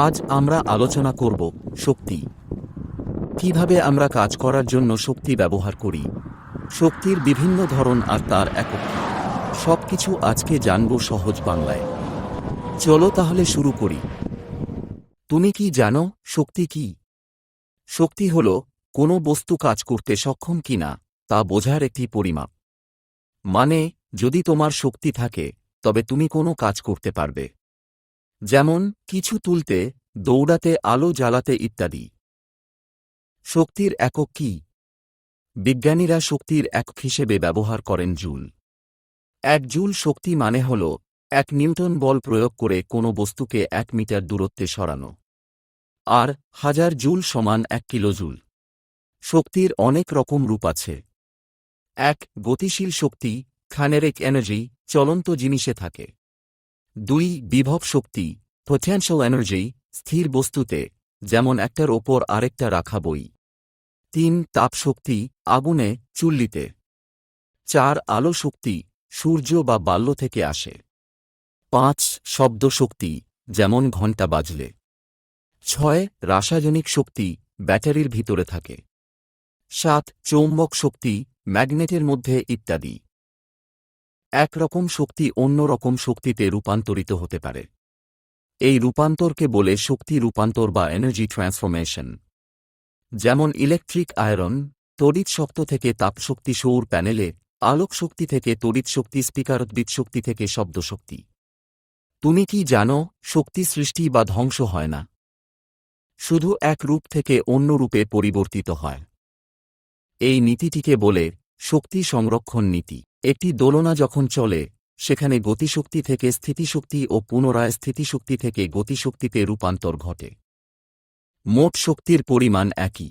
আজ আমরা আলোচনা করব শক্তি। কিভাবে আমরা কাজ করার জন্য শক্তি ব্যবহার করি, শক্তির বিভিন্ন ধরন আর তার একক কি। সবকিছু আজকে জানব সহজ বাংলায়। চলো তাহলে শুরু করি। তুমি কি জানো শক্তি কি? শক্তি হল কোনো বস্তু কাজ করতে সক্ষম কিনা তা বোঝার একটি পরিমাপ। মানে, যদি তোমার শক্তি থাকে তবে তুমি কোনো কাজ করতে পারবে, যেমন কিছু তুলতে, দৌড়াতে, আলো জ্বালাতে ইত্যাদি। শক্তির একক কি? বিজ্ঞানীরা শক্তির একক হিসেবে ব্যবহার করেন জুল। এক জুল শক্তি মানে হল 1 নিউটন বল প্রয়োগ করে কোনো বস্তুকে 1 মিটার দূরত্বে সরানো। আর 1000 জুল সমান 1 কিলোজুল। শক্তির অনেক রকম রূপ আছে। 1. গতিশীল শক্তি, কাইনেটিক এনার্জি, চলন্ত জিনিসে থাকে। 2. বিভব শক্তি, পটেনশিয়াল এনার্জি, স্থির বস্তুতে, যেমন একটার ওপর আরেকটা রাখা বই। 3. তাপ শক্তি, আগুনে, চুল্লিতে। 4. আলো শক্তি, সূর্য বা বাল্য থেকে আসে। 5. শব্দ শক্তি, যেমন ঘণ্টা বাজলে। 6. রাসায়নিক শক্তি, ব্যাটারির ভিতরে থাকে। 7. চৌম্বক শক্তি, ম্যাগনেটের মধ্যে ইত্যাদি। একরকম শক্তি অন্য রকম শক্তিতে রূপান্তরিত হতে পারে। এই রূপান্তরকে বলে শক্তি রূপান্তর বা এনার্জি ট্রান্সফরমেশন। যেমন ইলেকট্রিক আয়রন, তড়িৎ শক্ত থেকে তাপশক্তি সৌর প্যানেলে, আলোক শক্তি থেকে তড়িৎ শক্তি স্পিকার, বিদ্যুৎশক্তি থেকে শব্দ শক্তি। তুমি কি জানো শক্তি সৃষ্টি বা ধ্বংস হয় না, শুধু এক রূপ থেকে অন্য রূপে পরিবর্তিত হয়। এই নীতিটিকে বলে শক্তি সংরক্ষণ নীতি। একটি দোলনা যখন চলে, সেখানে গতিশক্তি থেকে স্থিতিশক্তি ও পুনরায় স্থিতিশক্তি থেকে গতিশক্তিতে রূপান্তর ঘটে। মোট শক্তির পরিমাণ একই।